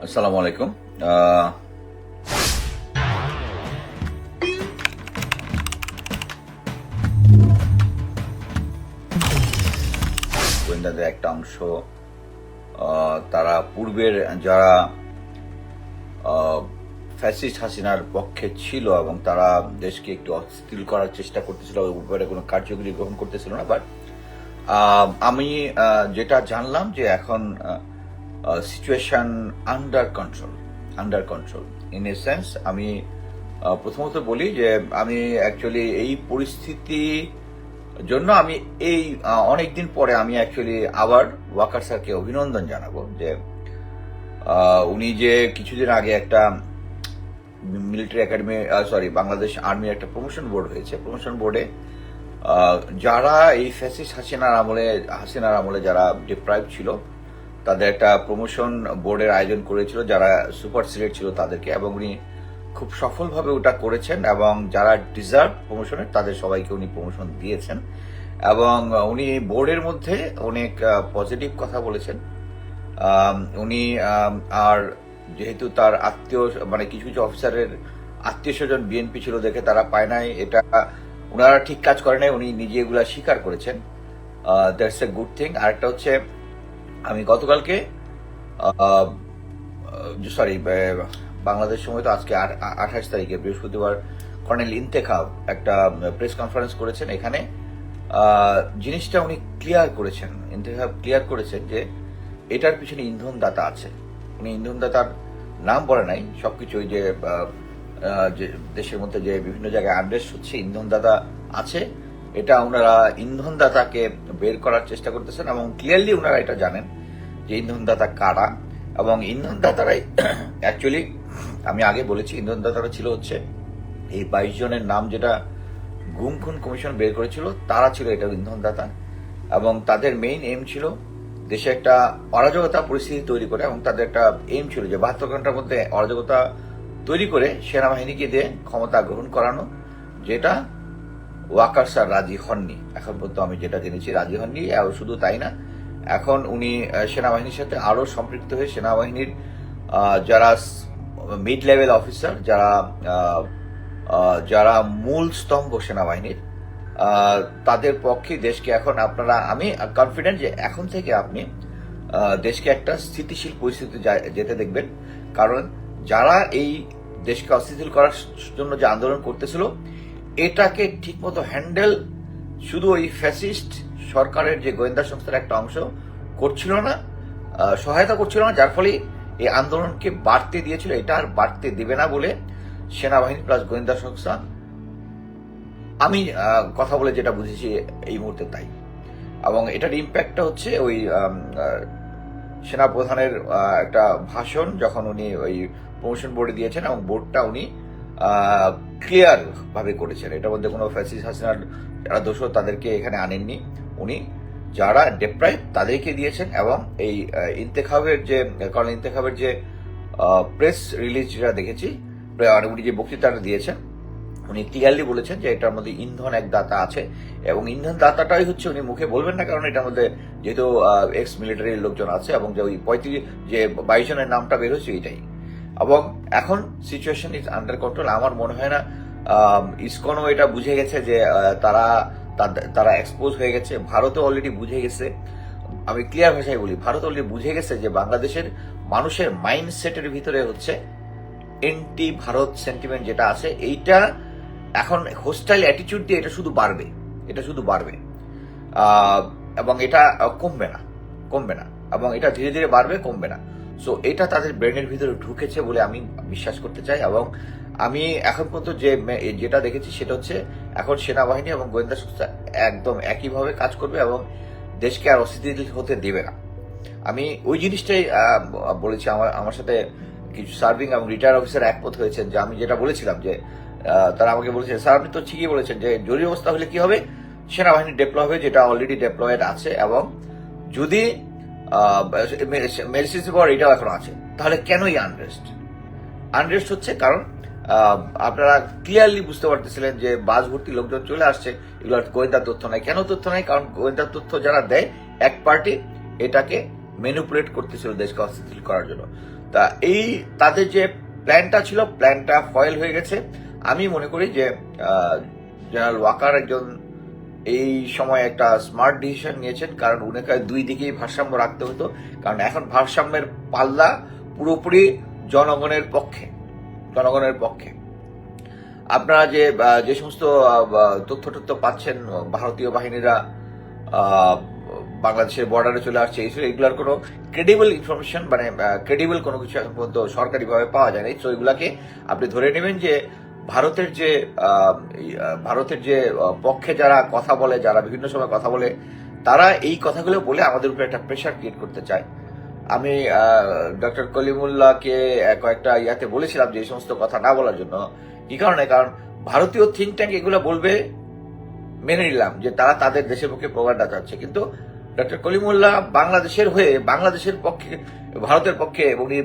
আসসালামু আলাইকুম। গোয়েন্দাদের একটা অংশ তারা পূর্বের যারা ফ্যাসিস্ট হাসিনার পক্ষে ছিল এবং তারা দেশকে একটু অস্থির করার চেষ্টা করতেছিল, ওই ব্যাপারে কোনো কার্যকরী গ্রহণ করতেছিল না। বাট আমি যেটা জানলাম যে এখন situation under control in a sense. আমি প্রথমত বলি যে আমি অ্যাকচুয়ালি এই পরিস্থিতি জন্য আমি এই অনেকদিন পরে আমি অ্যাকচুয়ালি আবার ওয়াকার স্যারকে অভিনন্দন জানাবো যে উনি যে কিছুদিন আগে একটা মিলিটারি একাডেমি বাংলাদেশ আর্মির একটা প্রমোশন বোর্ড হয়েছে, প্রমোশন বোর্ডে যারা এই ফ্যাসিস্ট হাসিনার আমলে যারা ডিপ্রাইভ ছিল তাদের একটা প্রমোশন বোর্ডের আয়োজন করেছিল, যারা সুপার সিলেক্ট ছিল তাদেরকে, এবং উনি খুব সফলভাবে ওটা করেছেন এবং যারা ডিজার্ভ প্রমোশনের তাদের সবাইকে উনি প্রমোশন দিয়েছেন। এবং উনি বোর্ডের মধ্যে অনেক পজিটিভ কথা বলেছেন। উনি আর যেহেতু তার আত্মীয় মানে কিছু কিছু অফিসারের আত্মীয় স্বজন বিএনপি ছিল দেখে তারা পায় নাই, এটা ওনারা ঠিক কাজ করে নাই, উনি নিজে এগুলা স্বীকার করেছেন। That's a good thing. আরেকটা হচ্ছে আমি গতকালকে বাংলাদেশ সময় তো আজকে 28 তারিখে বৃহস্পতিবার কর্নেল ইন্তেখাব একটা প্রেস কনফারেন্স করেছেন। এখানে জিনিসটা উনি ক্লিয়ার করেছেন যে এটার পিছনে ইন্ধনদাতা আছে। উনি ইন্ধনদাতার নাম বলে নাই, সবকিছু ওই যে দেশের মধ্যে যে বিভিন্ন জায়গায় আনরেস্ট হচ্ছে, ইন্ধনদাতা আছে, এটা ওনারা ইন্ধনদাতাকে বের করার চেষ্টা করতেছেন এবং ক্লিয়ারলি ওনারা এটা জানেন যে ইন্ধনদাতা কারা। এবং ইন্ধনদাতারাই অ্যাকচুয়ালি আমি আগে বলেছি ইন্ধনদাতারা ছিল হচ্ছে এই 22 জনের নাম যেটা গুম খুন কমিশন বের করেছিল, তারা ছিল এটা ইন্ধনদাতা। এবং তাদের মেইন এম ছিল দেশে একটা অরাজকতা পরিস্থিতি তৈরি করে, এবং তাদের একটা এম ছিল যে 72 ঘন্টার মধ্যে অরাজকতা তৈরি করে সেনাবাহিনীকে দিয়ে ক্ষমতা গ্রহণ করানো, যেটা ওয়াকার স্যার রাজি হননি। এখন পর্যন্ত আমি যেটা জেনেছি রাজি হননি। শুধু তাই না, এখন উনি সেনাবাহিনীর সাথে আরো সম্পৃক্ত হয়ে সেনাবাহিনীর যারা মিড লেভেল অফিসার, যারা মূল স্তম্ভ সেনাবাহিনীর, তাদের পক্ষে দেশকে এখন আমি কনফিডেন্ট যে এখন থেকে আপনি দেশকে একটা স্থিতিশীল পরিস্থিতি যেতে দেখবেন। কারণ যারা এই দেশকে অস্থিতিশীল করার জন্য যে আন্দোলন করতেছিল, এটাকে ঠিকমতো হ্যান্ডেল শুধু ওই ফ্যাসিস্ট সরকারের যে গোয়েন্দা সংস্থার একটা অংশ করছিল না, সহায়তা করছিল না, যার ফলে এই আন্দোলনকে বাড়তে দিয়েছিল। এটা আর বাড়তে দেবে না বলে সেনাবাহিনী প্লাস গোয়েন্দা সংস্থা, আমি কথা বলে যেটা বুঝেছি এই মুহূর্তে তাই। এবং এটার ইম্প্যাক্টটা হচ্ছে ওই সেনাপ্রধানের একটা ভাষণ যখন উনি ওই প্রমোশন বোর্ডে দিয়েছেন, এবং বোর্ডটা উনি ক্লিয়ার ভাবে করেছেন। এটার মধ্যে কোনো ফ্যাসিস্ট হাসিনার যারা দোষর তাদেরকে এখানে আনেননি, উনি যারা ডেপ্রাইভ তাদেরকে দিয়েছেন। এবং এই কর্নেল ইন্তেখাবের যে প্রেস রিলিজ যেটা দেখেছি, উনি যে বক্তৃতাটা দিয়েছেন, উনি ক্লিয়ারলি বলেছেন যে এটার মধ্যে ইন্ধন এক দাতা আছে, এবং ইন্ধন দাতাটাই হচ্ছে, উনি মুখে বলবেন না কারণ এটার মধ্যে যেহেতু এক্স মিলিটারির লোকজন আছে, এবং যে ওই 22 জনের নামটা বের হচ্ছে এটাই। এবং এখন সিচুয়েশন ইজ আন্ডার কন্ট্রোল। আমার মনে হয় না ইসকনও এটা বুঝে গেছে যে তারা এক্সপোজ হয়ে গেছে। ভারতও অলরেডি বুঝে গেছে। আমি ক্লিয়ার ভাষায় বলি, ভারত অলরেডি বুঝে গেছে যে বাংলাদেশের মানুষের মাইন্ডসেটের ভিতরে হচ্ছে এন্টি ভারত সেন্টিমেন্ট যেটা আছে, এইটা এখন হোস্টাইল অ্যাটিটিউড দিয়ে এটা শুধু বাড়বে এবং এটা কমবে না এবং এটা ধীরে ধীরে বাড়বে, কমবে না। সো এটা তাদের ব্রেনের ভিতরে ঢুকেছে বলে আমি বিশ্বাস করতে চাই। এবং আমি এখন পর্যন্ত যেটা দেখেছি সেটা হচ্ছে এখন সেনাবাহিনী এবং গোয়েন্দা সংস্থা একদম একইভাবে কাজ করবে এবং দেশকে আর অস্থিতিশীল হতে দেবে না। আমি ওই জিনিসটাই বলেছি। আমার সাথে কিছু সার্ভিং এবং রিটায়ার অফিসার একমত হয়েছেন যে আমি যেটা বলেছিলাম, যে তারা আমাকে বলেছেন, স্যার আপনি তো ঠিকই বলেছেন যে জরুরি অবস্থা হলে কি হবে, সেনাবাহিনী ডেপ্লয় হবে, যেটা অলরেডি ডেপ্লয়েড আছে। এবং যদি মেডিসিন পাওয়ার এটাও এখন আছে, তাহলে কেনই আনরেস্ট হচ্ছে? কারণ আপনারা ক্লিয়ারলি বুঝতে পারতেছিলেন যে বাস ভর্তি লোকজন চলে আসছে, এগুলো গোয়েন্দা তথ্য নাই। কেন তথ্য নাই? কারণ গোয়েন্দা তথ্য যারা দেয় এক পার্টি এটাকে ম্যানিপুলেট করতেছিল দেশকে অস্থিতিশীল করার জন্য। তা এই তাদের যে প্ল্যানটা ছিল, প্ল্যানটা ফয়েল হয়ে গেছে। আমি মনে করি যে জেনারেল ওয়াকার একজন এই সময় একটা স্মার্ট ডিসিশন নিয়েছেন, কারণ উনাকে দুই দিকেই ভারসাম্য রাখতে হতো। কারণ এখন ভারসাম্যের পাল্লা পুরোপুরি জনগণের পক্ষে। জনগণের পক্ষে আপনারা যে সমস্ত তথ্য পাচ্ছেন, ভারতীয় বাহিনীরা বাংলাদেশের বর্ডারে চলে আসছে, এগুলোর কোনো ক্রেডিবল ইনফরমেশন, মানে ক্রেডিবল কোনো কিছু এখন পর্যন্ত সরকারিভাবে পাওয়া যায় না। তো এগুলাকে আপনি ধরে নেবেন যে ভারতের যে পক্ষে যারা কথা বলে, যারা বিভিন্ন সময় কথা বলে, তারা এই কথাগুলো বলে আমাদের উপরে একটা প্রেশার ক্রিয়েট করতে চায়। আমি ডক্টর কলিমুল্লাহকে কয়েকটা ইয়াতে বলেছিলাম যে এই সমস্ত কথা না বলার জন্য। কি কারণে? কারণ ভারতীয় থিঙ্ক ট্যাঙ্ক এগুলো বলবে, মেনে নিলাম যে তারা তাদের দেশের পক্ষে প্রোপাগান্ডা চাচ্ছে, কিন্তু ডক্টর কলিমুল্লাহ বাংলাদেশের হয়ে, বাংলাদেশের পক্ষে, ভারতের পক্ষে উনি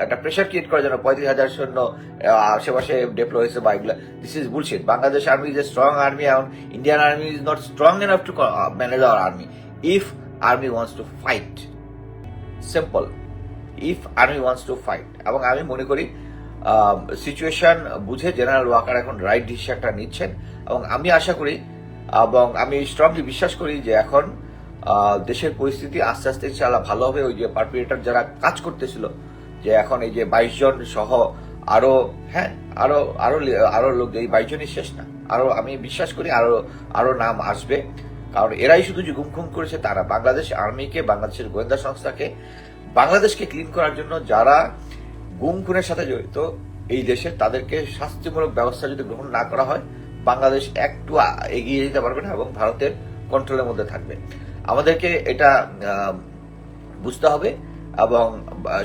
একটা প্রেশার ক্রিয়েট করার জন্য 35,000 সৈন্য আশেপাশে ডেপ্লয় হয়েছে বা এগুলো, this is bullshit. Bangladesh army is a strong army, এবং Indian army is not strong enough to manage our army if army wants to fight. Simple, if army wants to fight. এবং আমি মনে করি সিচুয়েশন বুঝে general Waker এখন right ডিসিশনটা নিচ্ছেন, এবং আমি আশা করি এবং আমি স্ট্রংলি বিশ্বাস করি যে এখন দেশের পরিস্থিতি আস্তে আস্তে ইনশাআল্লাহ ভালো হবে। ওই যে পারপিটেটর যারা কাজ করতেছিল, যে এখন এই যে 22 জন সহ আরো, হ্যাঁ, আরো লোক, এই 22 জনই শেষ না, আরো আমি বিশ্বাস করি আরো নাম আসবে। কারণ এরাই শুধু যে গুমখুম করেছে তারা, বাংলাদেশ আর্মিকে, বাংলাদেশের গোয়েন্দা সংস্থাকে, বাংলাদেশকে ক্লিন করার জন্য যারা গুম খুনের সাথে জড়িত এই দেশে, তাদেরকে শাস্তিমূলক ব্যবস্থা যদি গ্রহণ না করা হয়, বাংলাদেশ একটু এগিয়ে যেতে পারবে না এবং ভারতের কন্ট্রোলের মধ্যে থাকবে। আমাদেরকে এটা বুঝতে হবে, এবং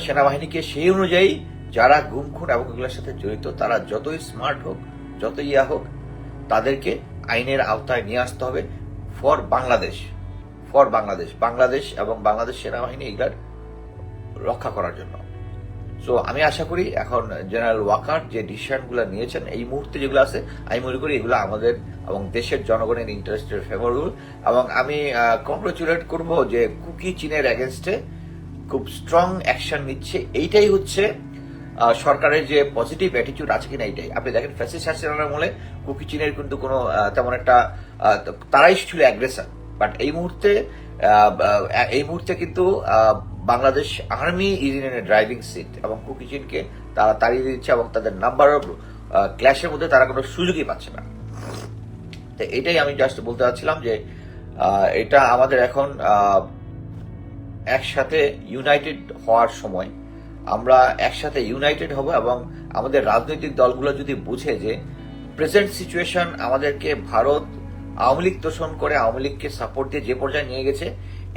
সেনাবাহিনীকে সেই অনুযায়ী যারা গুম খুন এবং এগুলোর সাথে জড়িত, তারা যতই স্মার্ট হোক, যতই ইয়া হোক, তাদেরকে আইনের আওতায় নিয়ে আসতে হবে ফর বাংলাদেশ, বাংলাদেশ এবং বাংলাদেশ সেনাবাহিনী এগুলার রক্ষা করার জন্য। সো আমি আশা করি এখন জেনারেল ওয়াকার যে ডিসিশনগুলো নিয়েছেন এই মুহূর্তে যেগুলো আছে, আমি মনে করি এগুলো আমাদের এবং দেশের জনগণের ইন্টারেস্টের ফেভারেবল। এবং আমি কংগ্রেচুলেট করব যে কুকি চীনের এগেনস্টে খুব স্ট্রং অ্যাকশন নিচ্ছে। এইটাই হচ্ছে সরকারের যে পজিটিভ অ্যাটিটিউড আছে কিনা, এইটাই। আপনি দেখেন ফ্যাসিস্ট শাসনের আমলে কুকি চীনের কিন্তু কোনো তেমন একটা, তারাই ছিল অ্যাগ্রেসর, বাট এই মুহূর্তে কিন্তু Bangladesh army is in a driving seat, এবং কুকি চীনকে তারা তাড়িয়ে দিচ্ছে, এবং তাদের নাম্বার অফ ক্ল্যাশের মধ্যে তারা কোনো সুযোগই পাচ্ছে না। তো এটাই আমি জাস্ট বলতে চাচ্ছিলাম যে এটা আমাদের এখন একসাথে ইউনাইটেড হওয়ার সময়। আমরা একসাথে ইউনাইটেড হব, এবং আমাদের রাজনৈতিক দলগুলো যদি বুঝে যে প্রেজেন্ট সিচুয়েশন আমাদেরকে ভারত আওয়ামী লীগ তোষণ করে, আওয়ামী লীগকে সাপোর্ট দিয়ে যে পর্যায়ে নিয়ে গেছে,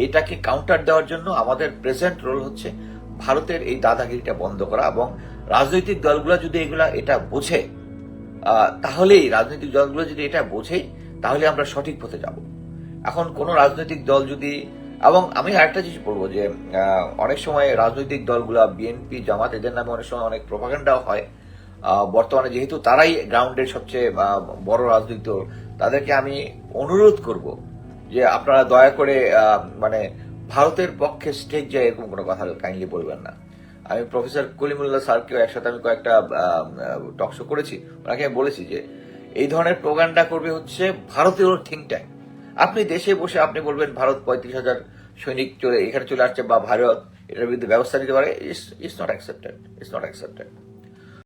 এটাকে কাউন্টার দেওয়ার জন্য আমাদের প্রেজেন্ট রোল হচ্ছে ভারতের এই দাদাগিরিটা বন্ধ করা। এবং রাজনৈতিক দলগুলো যদি এটা বোঝে, তাহলেই রাজনৈতিক দলগুলো যদি এটা বোঝে, তাহলে আমরা সঠিক পথে যাব। এখন কোনো রাজনৈতিক দল যদি, এবং আমি আরেকটা জিনিস বলবো যে অনেক সময় রাজনৈতিক দলগুলা, বিএনপি, জামাত, এদের নামে অনেক সময় অনেক প্রপাগান্ডাও হয়। বর্তমানে যেহেতু তারাই গ্রাউন্ডের সবচেয়ে বড় রাজনৈতিক দল, তাদেরকে আমি অনুরোধ করব যে আপনারা দয়া করে মানে ভারতের পক্ষে স্টেজ যায় এরকম কোনো কথা কাইন্ডলি বলবেন না। আমি প্রফেসর কলিমুল্লাহ স্যারকেও একসাথে আমি কয়েকটা টকশো করেছি, ওনাকে আমি বলেছি যে এই ধরনের প্রোপাগান্ডা করবে হচ্ছে ভারতীয় থিঙ্ক ট্যাঙ্ক। আপনি দেশে বসে আপনি বলবেন ভারত 35,000 সৈনিক এখানে চলে আসছে, বা ভারত এটার বিরুদ্ধে ব্যবস্থা নিতে পারে, ইটস নট অ্যাকসেপ্টেড।